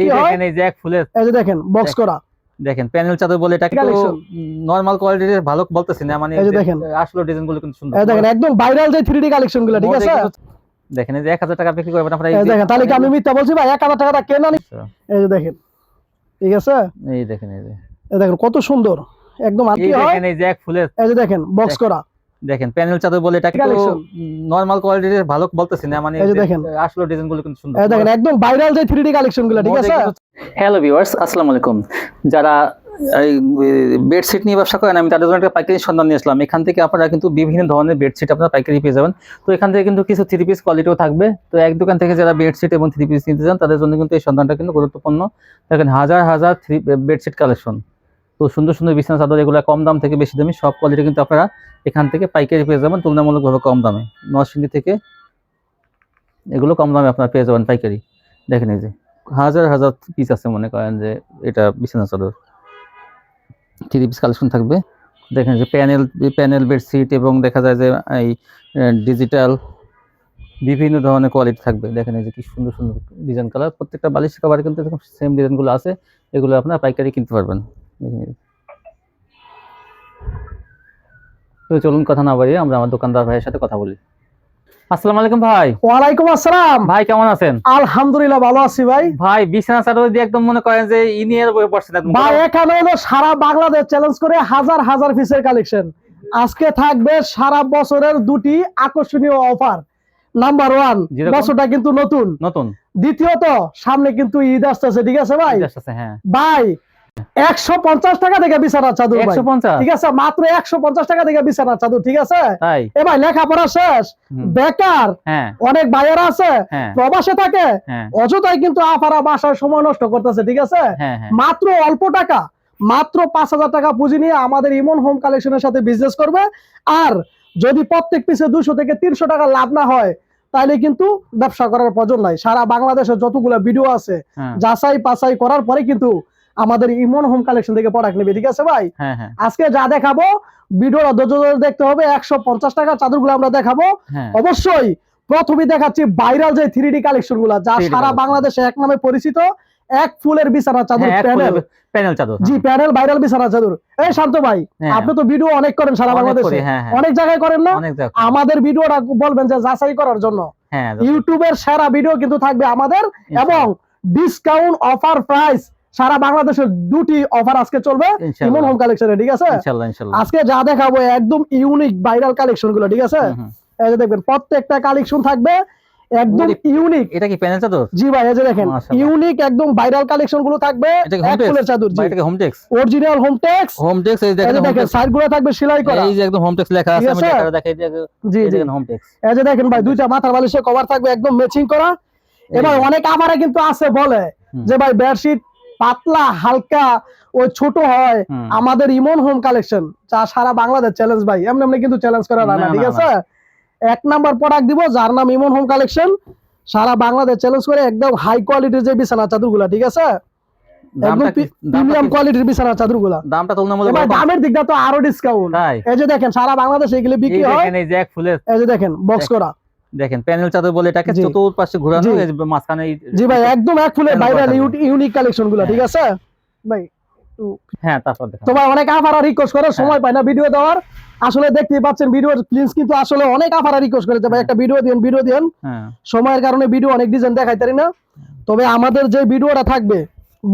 এই দেখেন এই যে এক ফুলের এই যে দেখেন বক্স করা দেখেন প্যানেল চাদর বলে এটাকে তো নরমাল কোয়ালিটির ভালো বলতেছি না, মানে এই যে দেখেন আসলে ডিজাইন গুলো কিন্তু সুন্দর। এই দেখেন একদম ভাইরাল যে 3D কালেকশন গুলো, ঠিক আছে? দেখেন এই যে 1000 টাকা বিক্রি করবেন আপনারা। এই দেখেন, তাহলে কি আমি মিথ্যা বলছি ভাই? 1000 টাকা কেনা নি। এই যে দেখেন, ঠিক আছে? এই দেখেন এই দেখেন কত সুন্দর, একদম আনকি হয়। দেখেন এই যে এক ফুলের এই যে দেখেন বক্স করা দেখেন প্যানেল চাদর বলে এটাকে তো নরমাল কোয়ালিটির ভালো বলতেছি না, মানে আসলে ডিজাইন গুলো কিন্তু সুন্দর। এই দেখেন একদম ভাইরাল যে 3D কালেকশন গুলো, ঠিক আছে? হ্যালো ভিউয়ার্স, আসসালামু আলাইকুম। যারা এই বেডশিট নিয়ে ব্যবসা করেন, আমি তাদের জন্য একটা পাইকারি সন্ধান নিয়ে আসলাম। এখান থেকে আপনারা কিন্তু বিভিন্ন ধরনের বেডশিট আপনারা পাইকারি পেয়ে যাবেন। তো এখান থেকে কিন্তু কিছু 3 পিস কোয়ালিটিও থাকবে। তো এক দোকান থেকে যারা বেডশিট এবং 3 পিস নিতে চান তাদের জন্য কিন্তু এই সন্ধানটা কিন্তু গুরুত্বপূর্ণ। দেখেন হাজার হাজার বেডশিট কালেকশন, তো সুন্দর সুন্দর বিছানা চাদর, এগুলো কম দাম থেকে বেশি দামি সব কোয়ালিটি কিন্তু আপনারা এখান থেকে পাইকারি পেয়ে যাবেন তুলনামূলকভাবে কম দামে। নরসিংদী থেকে এগুলো কম দামে আপনারা পেয়ে যাবেন পাইকারি। দেখেন এই যে হাজার হাজার পিস আছে, মনে করেন যে এটা বিছানা চাদর 3 পিস কালেকশন থাকবে। দেখেন যে প্যানেল বেডশিট এবং দেখা যায় যে এই ডিজিটাল বিভিন্ন ধরনের কোয়ালিটি থাকবে। দেখেন এই যে কি সুন্দর সুন্দর ডিজাইন কালার, প্রত্যেকটা বালিশ কভারে কিন্তু এরকম সেম ডিজাইনগুলো আছে। এগুলো আপনারা পাইকারি কিনতে পারবেন। তো চলুন কথা না বাড়িয়ে আমরা আমার দোকানদার ভাইয়ের সাথে কথা বলি। আসসালামু আলাইকুম ভাই। ওয়ালাইকুম আসসালাম ভাই, কেমন আছেন? আলহামদুলিল্লাহ ভালো আছি ভাই। ভাই বিছানা চাদর দিয়ে একদম মনে করেন যে ইনিয়ার বই পড়ছেন ভাই। এখানে হলো সারা বাংলাদেশ চ্যালেঞ্জ করে হাজার হাজার পিসের কালেকশন। আজকে থাকবে সারা বছরের দুটি আকর্ষণীয় অফার। নাম্বার 1, বছরটা কিন্তু নতুন। দ্বিতীয়ত সামনে কিন্তু ঈদ আসতেছে, ঠিক আছে ভাই? হ্যাঁ ভাই 150 টাকা থেকে বিছানা চাদর, 150, ঠিক আছে? মাত্র 150 টাকা থেকে বিছানা চাদর, ঠিক আছে? এ ভাই লেখাপড়া শেষ, বেকার অনেক ভাইয়েরা আছে, প্রবাসে থাকে, অযথাই কিন্তু আপারা বাসায় সময় নষ্ট করতেছে, ঠিক আছে? মাত্র অল্প টাকা, মাত্র 5000 টাকা পুঁজি নিয়ে আমাদের ইমন হোম কালেকশনের সাথে বিজনেস করবে। আর যদি প্রত্যেক পিসে 200 থেকে 300 টাকা লাভ না হয় তাহলে কিন্তু ব্যবসা করার প্রয়োজন নাই। সারা বাংলাদেশের যতগুলো ভিডিও আছে যাচাই বাছাই করার পরে কিন্তু আমাদের ইমন হোম কালেকশন থেকে প্রোডাক্ট নেবে, ঠিক আছে ভাই? আজকে যা দেখাবো ভিডিওটা ধৈর্য দেখতে হবে। 150 টাকা চাদরগুলো আমরা দেখাবো। অবশ্যই প্রথমে দেখাচ্ছি ভাইরাল যে 3D কালেকশন গুলা, যা সারা বাংলাদেশে এক নামে পরিচিত। এক ফুলের বিছানা চাদর, প্যানেল চাদর। জি, প্যানেল ভাইরাল বিছানা চাদর। এই শান্ত ভাই, আপনি তো ভিডিও অনেক করেন সারা বাংলাদেশে, অনেক জায়গায় করেন না? আমাদের ভিডিওটা বলবেন যে যাচাই করার জন্য। ইউটিউবের সেরা ভিডিও কিন্তু থাকবে আমাদের, এবং ডিসকাউন্ট অফার প্রাইস সারা বাংলাদেশের দুটি অফার আজকে চলবে ইমন হোম কালেকশনে, ঠিক আছে? আজকে যা দেখাবো একদম ইউনিক ভাইরাল কালেকশন গুলো, ঠিক আছে? এই যে দেখবেন প্রত্যেকটা কালেকশন থাকবে একদম ইউনিক। এটা কি প্যানেল চাদর? জি ভাই, এই যে দেখেন ইউনিক একদম ভাইরাল কালেকশন গুলো থাকবে। এক ফুলের চাদর, জি, এটা হোমটেক্স, অরিজিনাল হোমটেক্স। এই দেখেন সাইড গুলো থাকবে সেলাই করা, এই যে একদম হোমটেক্স লেখা আছে, আমি এটা দেখাই দিই। জি জি, হোমটেক্স। এই যে দেখেন ভাই দুইটা মাথার বালিশের কভার থাকবে একদম ম্যাচিং করা। এবার অনেক আমারে কিন্তু আছে বলে যে ভাই বেডশিট পাতলা হালকা ও ছোট হয়। আমাদের ইমন হোম কালেকশন যা সারা বাংলাদেশ চ্যালেঞ্জ ভাই, এমনি কিন্তু চ্যালেঞ্জ করা না, ঠিক আছে? এক নাম্বার প্রোডাক্ট দিব যার নাম ইমন হোম কালেকশন, সারা বাংলাদেশ চ্যালেঞ্জ করে একদম হাই কোয়ালিটির যে বিছানা চাদরগুলা, ঠিক আছে? একদম প্রিমিয়াম কোয়ালিটির বিছানা চাদরগুলা। দামটা তুলনামূলক, এবার দামের দিকটা তো আরো ডিসকাউন্ট। এই যে দেখেন সারা বাংলাদেশে এগুলো বিক্রি হয়। এই যে এক ফুলের, এই যে দেখেন বক্স করা, দেখেন প্যানেল চাদর বলে এটাকে চতুর্পাশে ঘোরানো, এই যে মাঝখানে। জি ভাই, একদম এক ফুলের ভাইরাল ইউনিক কালেকশন গুলা, ঠিক আছে ভাই? হ্যাঁ, তারপর দেখেন তো ভাই অনেক আফার রিকোয়েস্ট করে, সময় পায় না ভিডিও দেওয়ার। আসলে দেখতেই পাচ্ছেন ভিডিওর প্লিজ কিন্তু আসলে অনেক আফার রিকোয়েস্ট করে যে ভাই একটা ভিডিও দিন। সময়ের কারণে ভিডিও অনেক ডিজাইন দেখাইতে পারি না। তবে আমাদের যে ভিডিওটা থাকবে,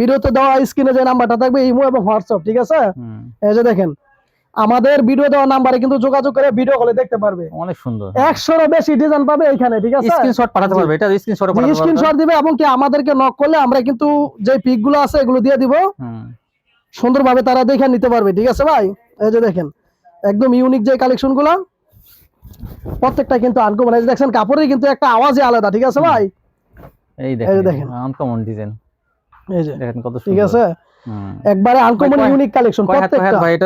ভিডিওতে দেওয়া স্ক্রিনে যে নাম্বারটা থাকবে ইমো এবং হোয়াটসঅ্যাপ, ঠিক আছে? এই যে দেখেন আমাদের ভিডিও দেওয়া নাম্বারে কিন্তু যোগাযোগ করে ভিডিও কলে দেখতে পারবে। অনেক সুন্দর 100 বেশি ডিজাইন পাবে এখানে, ঠিক আছে? স্ক্রিনশট পাঠাতে পারবে, এটা স্ক্রিনশট দিবে এবং কি আমাদেরকে নক করলে আমরা কিন্তু যে পিক গুলো আছে এগুলো দিয়ে দিব, সুন্দরভাবে তারা দেখে নিতে পারবে, ঠিক আছে ভাই? এই যে দেখেন একদম ইউনিক যে কালেকশন গুলা, প্রত্যেকটা কিন্তু আনকমন। এই যে দেখেন কাপড়ের কিন্তু একটা আওয়াজই আলাদা, ঠিক আছে ভাই? এই দেখেন আনকমন ডিজাইন, এই যে দেখেন কত সুন্দর, ঠিক আছে? একবারে আনকমন ইউনিক কালেকশন প্রত্যেকটা। ভাই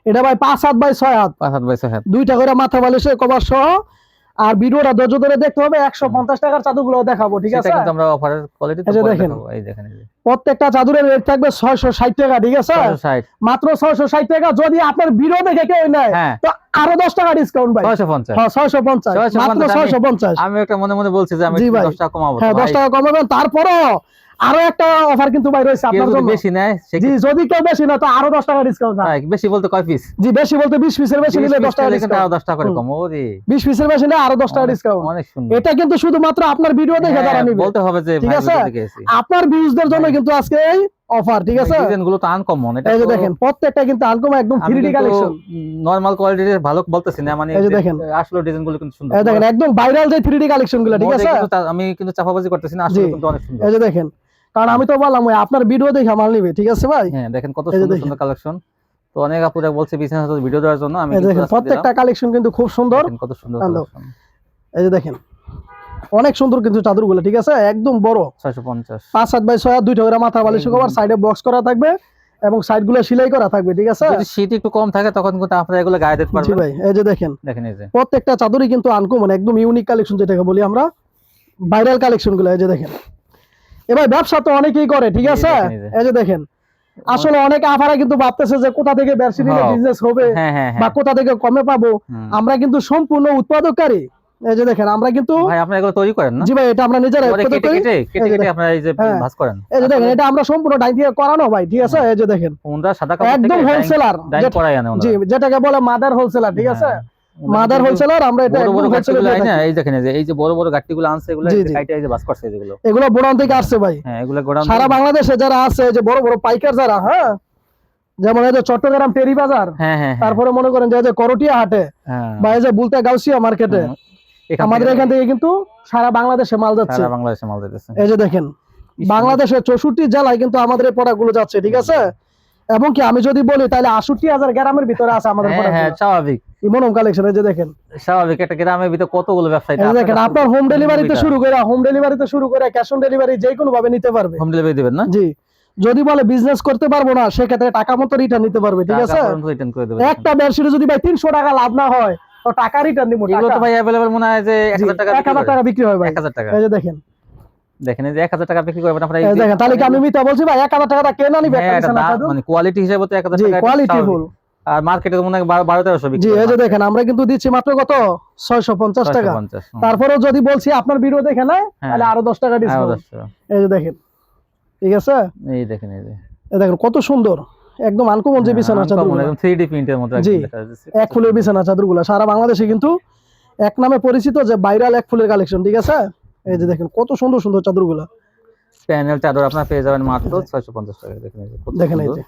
এটা ভাই 5 হাত বাই 6 হাত, 5 হাত বাই 6 হাত, দুইটা করে মাথা বালিশের কভার সহ। আর ভিডিওটা ধৈর্য ধরে দেখতে হবে। 150 টাকার চাদরগুলো দেখাবো, ঠিক আছে? সেটা কিন্তু আমরা অফারের কোয়ালিটিতে দেখাবো। এই দেখেন প্রত্যেকটা চাদরের রেট থাকবে 660 টাকা, ঠিক আছে? মাত্র 660 টাকা। যদি আপনার ভিডিও দেখে কেউ নেয় তো আরো 10 টাকা ডিসকাউন্ট ভাই, 650। হ্যাঁ 650, মাত্র 650। আমি একটা মনে মনে বলছি যে আমি 10 টাকা কমাবো। হ্যাঁ 10 টাকা কমাবেন। তারপরও আরো একটা অফার কিন্তু ভাই রয়েছে কেউ আপনার যদি জন্য। বেশি নেয় জি যদি কেউ বেশি না তো আরো 10 টাকা ডিসকাউন্ট। ভাই বেশি বলতে কয় পিস? জি বেশি বলতে 20 পিসের বেশি নিলে 10 টাকা ডিসকাউন্ট। আরো 10 টাকা করে কম। ওরে 20 পিসের বেশি নিলে আরো 10 টাকা ডিসকাউন্ট। অনেক সুন্দর। এটা কিন্তু শুধুমাত্র আপনার ভিডিও দেখে যারা নিবে বলতে হবে যে ঠিক ভাই আছে, ভিডিও দেখে এসেছি। আপনার ভিউজদের জন্য কিন্তু আজকে এই অফার ঠিক আছে। ডিজাইন গুলো তো আনকমন। এটা এই যে দেখেন প্রত্যেকটা কিন্তু আনকমন একদম 3D কালেকশন। নরমাল কোয়ালিটির ভালো বলতেছি না, মানে এই যে দেখেন আসলে ডিজাইন গুলো কিন্তু সুন্দর। এই দেখেন একদম ভাইরাল যে 3D কালেকশন গুলো ঠিক আছে। আমি কিন্তু চাপাবাজি করতেছি না, আসলে কিন্তু অনেক সুন্দর। এই যে দেখেন, কারণ আমি তো বললাম ওই আপনার ভিডিও দেখে মাল নিবে ঠিক আছে ভাই। হ্যাঁ দেখেন কত সুন্দর সুন্দর কালেকশন। তো অনেক আপুরা বলছে বিজনেস হাউস ভিডিও দেওয়ার জন্য, আমি দেখেন প্রত্যেকটা কালেকশন কিন্তু খুব সুন্দর। কত সুন্দর কালেকশন। এই যে দেখেন অনেক সুন্দর কিন্তু চাদরগুলো ঠিক আছে, একদম বড় 650 5-7 বাই 6 দুইটা করে মাথা বালিশ কভার, সাইডে বক্স করা থাকবে এবং সাইডগুলো সেলাই করা থাকবে ঠিক আছে। যদি শীত একটু কম থাকে তখন কিন্তু আপনারা এগুলো গায়ে দিতে পারবেন। জি ভাই এই যে দেখেন এই যে প্রত্যেকটা চাদরই কিন্তু আনকমন একদম ইউনিক কালেকশন যেটাকে বলি আমরা ভাইরাল কালেকশন গুলো। এই যে দেখেন এবার ব্যবসা তো অনেকেই করে ঠিক আছে। এই যে দেখেন আসলে অনেক আফারা কিন্তু ভাবতেছে যে কোথা থেকে বেশি নিলে বিজনেস হবে বা কোথা থেকে কমে পাবো। আমরা কিন্তু সম্পূর্ণ উৎপাদককারী। এই যে দেখেন আমরা কিন্তু ভাই আপনারা এগুলো তৈরি করেন না? জি ভাই এটা আমরা নিজেরা উৎপাদন করি। কেটে আপনারা এই যে ভাঁজ করেন। এই যে দেখেন এটা আমরা সম্পূর্ণ ডাই দিয়ে করানো ভাই ঠিক আছে। এই যে দেখেন ওনরা সাদা কাপড় থেকে একদম হোলসেলার ডাই করাই আনে ওনরা। জি যেটাকে বলে মাদার হোলসেলার ঠিক আছে। মাদার হোলসেলার আমরা এটা বড় বড় গাছগুলো আই না, এই দেখেন এই যে বড় বড় গাছগুলো আনছে এগুলো কাইটা এই যে ভাঁজ করছে যেগুলো, এগুলো গোডাউন থেকে আসছে ভাই। হ্যাঁ এগুলো গোডাউন সারা বাংলাদেশে যারা আছে যে বড় বড় পাইকার যারা, হ্যাঁ যেমন এই যে চট্টগ্রাম টেরি বাজার, তারপরে মনে করেন যে করটিয়া হাটে বা এই যে বুলতা গাউসিয়া মার্কেটে, আমাদের এখান থেকে কিন্তু সারা বাংলাদেশে মাল যাচ্ছে। সারা বাংলাদেশে মাল যাচ্ছে। এই যে দেখেন বাংলাদেশের 64 জেলায় কিন্তু আমাদের এই প্রোডাক্টগুলো যাচ্ছে ঠিক আছে। এবং কি আমি যদি বলি তাহলে 68,000 গ্রামের ভিতরে আছে আমাদের প্রোডাক্ট। হ্যাঁ স্বাভাবিক ইমনম কালেকশন। এই যে দেখেন স্বাভাবিক একটা গ্রামের ভিতরে কতগুলো ব্যবসায়ী। এই দেখেন আপনার হোম ডেলিভারিতে শুরু করে ক্যাশ অন ডেলিভারি যে কোনো ভাবে নিতে পারবে। হোম ডেলিভারি দিবেন না? জি যদি বলে বিজনেস করতে পারবো না সেক্ষেত্রে টাকা মতো রিটার্ন নিতে পারবে ঠিক আছে। একটা বেডশিটে যদি ভাই 300 টাকা লাভ না হয় তো টাকা রিটার্ন দিব। এগুলো তো ভাই अवेलेबल মনে হয় যে 1000 টাকা বিক্রি হয় ভাই। 1000 টাকা। এই যে দেখেন এই যে 1000 টাকা বিক্রি করবেন আপনারা। এই দেখেন তাহলে কি আমি মিথ্যা বলছি ভাই? 1000 টাকা কেনা নিবে একটা মানে কোয়ালিটি হিসেবে তো 1000 টাকা কোয়ালিটি ফুল। আর মার্কেটে তো মনে হয় 1200 বিক্রি। জি এই যে দেখেন আমরা কিন্তু দিচ্ছি মাত্র কত 650 টাকা। তারপরেও যদি বলছি আপনার ভিডিও দেখে না তাহলে আরো 10 টাকা ডিসকাউন্ট। এই যে দেখেন ঠিক আছে। এই দেখেন এই দেখেন কত সুন্দর একদম আনকমন যে বিছানা চাদরগুলো, একদম 3D প্রিন্টের মতো একদম দেখা যাচ্ছে। এক ফুলের বিছানা চাদরগুলো সারা বাংলাদেশে কিন্তু এক নামে পরিচিত যে ভাইরাল এক ফুলের কালেকশন ঠিক আছে। এই যে দেখেন কত সুন্দর সুন্দর চাদরগুলো। প্যানেল চাদর আপনারা পেয়ে যাবেন মাত্র 650 টাকা। দেখেন এই যে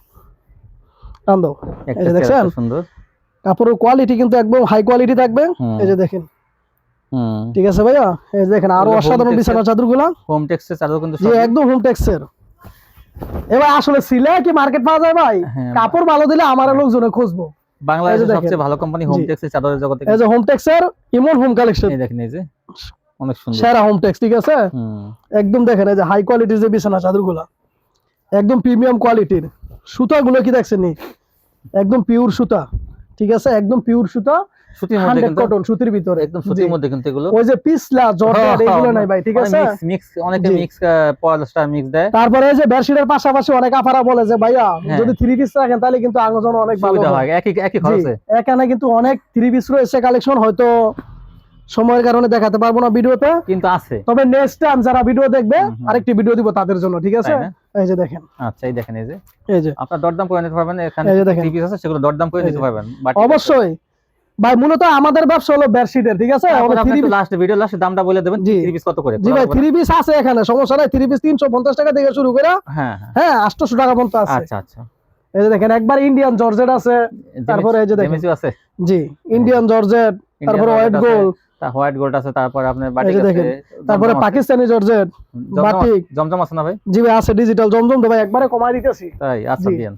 আন্দো এই যে দেখছেন সুন্দর কাপড়ের কোয়ালিটি কিন্তু একদম হাই কোয়ালিটি থাকবে। এই যে দেখেন ঠিক আছে ভাইয়া। এই যে দেখেন আরো অসাধারণ বিছানা চাদরগুলো হোম টেক্সের চাদর কিন্তু জি একদম হোম টেক্সের। এবার আসলে সিলে কি মার্কেট পাওয়া যায় ভাই? কাপড় ভালো দিলে আমার লোকজনে খুঁজবো। বাংলাদেশের সবচেয়ে ভালো কোম্পানি হোম টেক্সের চাদরের জগতে। এই যে হোম টেক্সের ইমন হোম কালেকশন। এই দেখেন এই যে অনেক সুন্দর সেরা হোম টেক্স ঠিক আছে। একদম দেখেন এই যে হাই কোয়ালিটির যে বিছানা চাদরগুলো একদম প্রিমিয়াম কোয়ালিটির। সুতাগুলো কি দেখছেন নি একদম পিওর সুতা ঠিক আছে, একদম পিওর সুতা সুতির মধ্যে কিন্তু কটন সুতির ভিতরে একদম সুতির মধ্যে কিন্তু এগুলো ওই যে পিছলা জর্জেট এগুলো নাই ভাই ঠিক আছে। মিক্স অনেকে মিক্স পলিস্টার মিক্স দেয়। তারপরে এই যে বেডশিটের পাশাপাশি অনেক আফারা বলে যে ভাইয়া যদি 3 পিস রাখেন তাহলে কিন্তু আঙ্গের জন্য অনেক ভালো হয়। একই খরচে এখানে কিন্তু অনেক 3 পিস রয়েছে কালেকশন, হয়তো সময়ের কারণে দেখাতে পারবো না ভিডিওতে কিন্তু আছে। তবে নেক্সট টাইম যারা ভিডিও দেখবে আরেকটি ভিডিও দিব তাদের জন্য ঠিক আছে। এই যে দেখেন আচ্ছা এই দেখেন এই যে আপনারা দরদাম করে নিতে পারবেন। এখানে 3 পিস আছে সেগুলো দরদাম করে নিতে পারবেন অবশ্যই ভাই। মূলত আমাদের ব্যবসা হলো বেডশিটের ঠিক আছে। আপনি লাস্ট ভিডিও লাস্টে দামটা বলে দেবেন 3 পিস কত করে। জি ভাই 3 পিস আছে এখানে সমস্যা নাই। 3 পিস 350 টাকা থেকে শুরু করে হ্যাঁ 800 টাকা পর্যন্ত আছে। আচ্ছা আচ্ছা এই যে দেখেন একবার ইন্ডিয়ান জর্জেট আছে, তারপরে এই যে দেখেন আছে জি ইন্ডিয়ান জর্জেট, তারপরে হোয়াইট গোল্ড আছে, তারপরে আপনার বাটিক আছে, তারপরে পাকিস্তানি জর্জেট বাটিক জমজম আছে না ভাই? জি ভাই আছে ডিজিটাল জমজম তো ভাই একবারে কমাই দিতেছি। তাই আচ্ছা দিন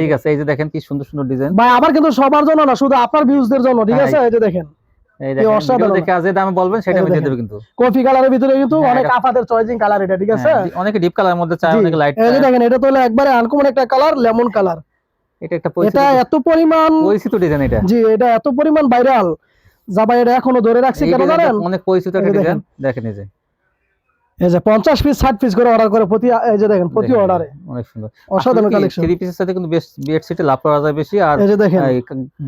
ঠিক আছে। এই যে দেখেন কি সুন্দর সুন্দর ডিজাইন ভাই, আবার কিন্তু সবার জন্য না শুধু আপনার ভিউজদের জন্য ঠিক আছে। এই যে দেখেন এই দেখেন ভিডিও দেখে আজ যে দাম বলবেন সেটা আমি দিয়ে দেব। কিন্তু কফি কালারের ভিতরে কিন্তু অনেক আপাদের চয়েজিং কালার এটা ঠিক আছে। অনেকে ডিপ কালারের মধ্যে চায়, অনেকে লাইট। এই যে দেখেন এটা তো হলো একবারে আনকমন একটা কালার লেমন কালার। এটা একটা এটা এত পরিমাণ পরিচিত ডিজাইন এটা। জি এটা এত পরিমাণ ভাইরাল যা ভাই এটা এখনো ধরে রাখছি কেন জানেন? অনেক পরিচিত একটা ডিজাইন দেখেন এই যে 50 পিস 60 পিস করে অর্ডার করে প্রতি এই যে দেখেন প্রতি অর্ডারে অনেক সুন্দর অসাধারণ কালেকশন। 3 পিসের সাথে কিন্তু বেডশিটে লাভ করা যায় বেশি, আর এই যে দেখেন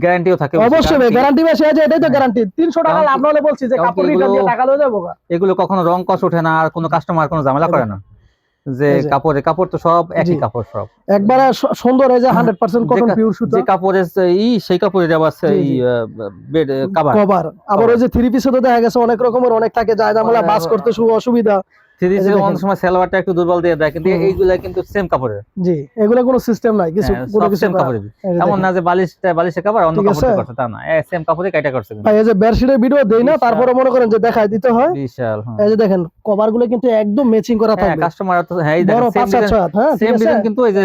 গ্যারান্টিও থাকে। অবশ্যই ভাই গ্যারান্টি বেশি আছে, এটাই তো গ্যারান্টি। 300 টাকা লাভ হলে বলছি যে কাপড় রিটার্ন দিয়ে টাকা লয়ে যাবো। এগুলো কখনো রং কস ওঠে না, আর কোনো কাস্টমার কোনো ঝামেলা করে না। যে কাপড় তো সব একই কাপড়, সব একবারে সুন্দর, এই যে 100% কটন পিওর সুতা, যে কাপড়ের সেই কাপড়ে দেওয়া আছে এই বেড কভার। আবার ওই যে থ্রি পিসে তো দেখা গেছে অনেক রকমের অনেক থাকে, যায় জামালা বাস করতে অসুবিধা, থ্রি পিসে অনেক সময় সালোয়ারটা একটু দুর্বল দিয়ে দেয়, কিন্তু এইগুলা কিন্তু সেম কাপড়ের। জি, এগুলা কোনো সিস্টেম নাই, কিছু কোনো কিছু সেম কাপড়ের, এমন না যে বালিশের কাপড় অন্য কাপড় করছে, তা না, সেম কাপড়ে কাটা করছে। ভাই এই যে বেডশিটের ভিডিও দেই না, তারপরে মনে করেন যে দেখাই দিতে হয় বিশাল। এই যে দেখেন কভারগুলো কিন্তু একদম ম্যাচিং করা থাকবে, কাস্টমার তো এই দেখেন সেম ডিজাইন, কিন্তু এই যে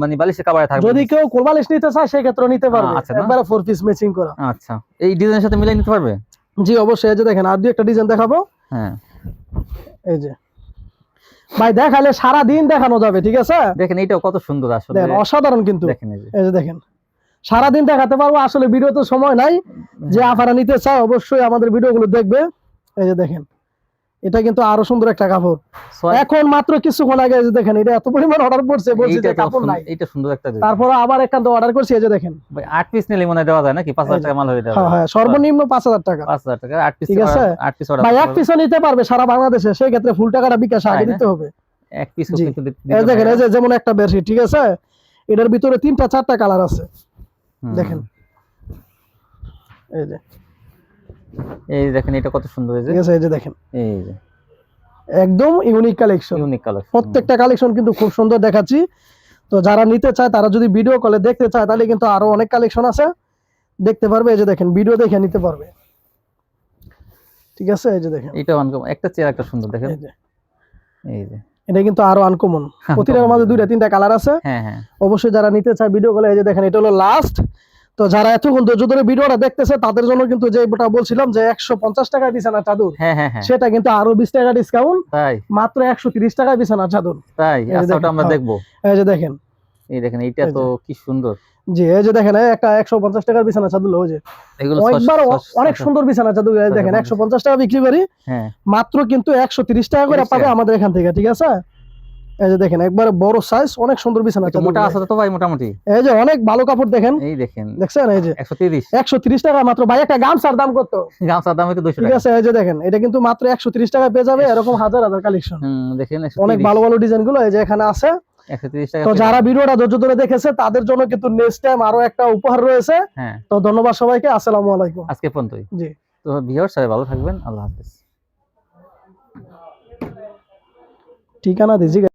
মানে বালিশের কাপড়ে থাকবে। যদি কেউ কোরবালিশ নিতে চায় সেই ক্ষেত্রে নিতে পারবে, একবারে 4 পিস ম্যাচিং করা। আচ্ছা, এই ডিজাইনের সাথে মিলাই নিতে পারবে? জি অবশ্যই। এই যে দেখেন আর দুই একটা ডিজাইন দেখাবো। হ্যাঁ এই যে ভাই দেখালে সারা দিন দেখানো যাবে, ঠিক আছে? দেখেন এইটাও কত সুন্দর, আসলে দেখেন অসাধারণ, কিন্তু এই যে দেখেন সারা দিন দেখাতে পারবো, আসলে ভিডিও তো সময় নাই। যে আপনারা নিতে চায় অবশ্যই আমাদের ভিডিওগুলো দেখবে। এই যে দেখেন এটা কিন্তু আরো সুন্দর একটা কাপড়, এখন মাত্র কিছুক্ষণ আগে এই যে দেখেন এটা এত পরিমাণ অর্ডার করছে, বলছি যে কাপড় নাই, এটা সুন্দর একটা। তারপর আবার একটা অর্ডার করছি, এই যে দেখেন ভাই 8 পিস নিলে মনে দেওয়া যায় নাকি? 5000 টাকা মাল হয়ে যাবে। হ্যাঁ সর্বনিম্ন 5000 টাকা, 5000 টাকা 8 পিস, ঠিক আছে? 8 পিস অর্ডার ভাই এক পিসও নিতে পারবে সারা বাংলাদেশে, সেই ক্ষেত্রে ফুল টাকাটা বিকাশ আগে দিতে হবে। এক পিস কিন্তু এই দেখেন এই যে যেমন একটা বেডশিট, ঠিক আছে? এটার ভিতরে 3টা 4টা কালার আছে, দেখেন এই দেখেন এটা কত সুন্দর, এই যে ঠিক আছে? এই যে দেখেন এই যে একদম ইউনিক কালেকশন, প্রত্যেকটা কালেকশন কিন্তু খুব সুন্দর দেখাচ্ছি। তো যারা নিতে চায় তারা যদি ভিডিও কলে দেখতে চায় তাহলে কিন্তু আরো অনেক কালেকশন আছে, দেখতে পারবে। এই যে দেখেন ভিডিও দেখে নিতে পারবে, ঠিক আছে? এই যে দেখেন এটা আনকমন একটা চেয়ার, একটা সুন্দর দেখেন, এই যে এটা কিন্তু আরো আনকমন, প্রতিটার মধ্যে 2টা 3টা কালার আছে। হ্যাঁ হ্যাঁ অবশ্যই যারা নিতে চায় ভিডিও কলে, এই যে দেখেন এটা হলো লাস্ট। তো যারা এতক্ষণ ধৈর্য ধরে ভিডিওটা দেখতেছে তাদের জন্য কিন্তু যেটা বলছিলাম যে 150 টাকায় বিছানার চাদর, সেটা কিন্তু আরো 20 টাকা ডিসকাউন্ট, তাই মাত্র 130 টাকায় বিছানার চাদর। তাই আচ্ছা ওটা আমরা দেখবো। এই যে দেখেন এইটা তো কি সুন্দর। জি এই যে দেখেন একটা 150 টাকার বিছানা চাদর, ওই যে এগুলো একবার অনেক সুন্দর বিছানা চাদর, দেখেন 150 টাকা বিক্রি করি, মাত্র কিন্তু 130 টাকা করে পাবে আমাদের এখান থেকে, ঠিক আছে? এই যে দেখেন একবারে বড় সাইজ, অনেক সুন্দর বিছানা চাদর, মোটা আছে তো ভাই মোটামুটি। এই যে অনেক ভালো কাপড়, দেখেন এই দেখেন, দেখছেন? এই যে 130 টাকা মাত্র। ভাই একটা গামছার দাম কত? গামছার দাম হয়তো 200 টাকা, ঠিক আছে? এই যে দেখেন এটা কিন্তু মাত্র 130 টাকা পেয়ে যাবে, এরকম হাজার হাজার কালেকশন, দেখেন অনেক ভালো ভালো ডিজাইন গুলো এই যে এখানে আছে। 130 টাকা। তো যারা ভিডিওটা ধৈর্য ধরে দেখেছে তাদের জন্য কিন্তু নেক্সট টাইম আরো একটা উপহার রয়েছে। তো ধন্যবাদ সবাইকে, আসসালামু আলাইকুম। আজকে পর্যন্তই। জি তো ভিউয়ার্স সবাই ভালো থাকবেন, আল্লাহ হাফেজ। ঠিকানা দিজি।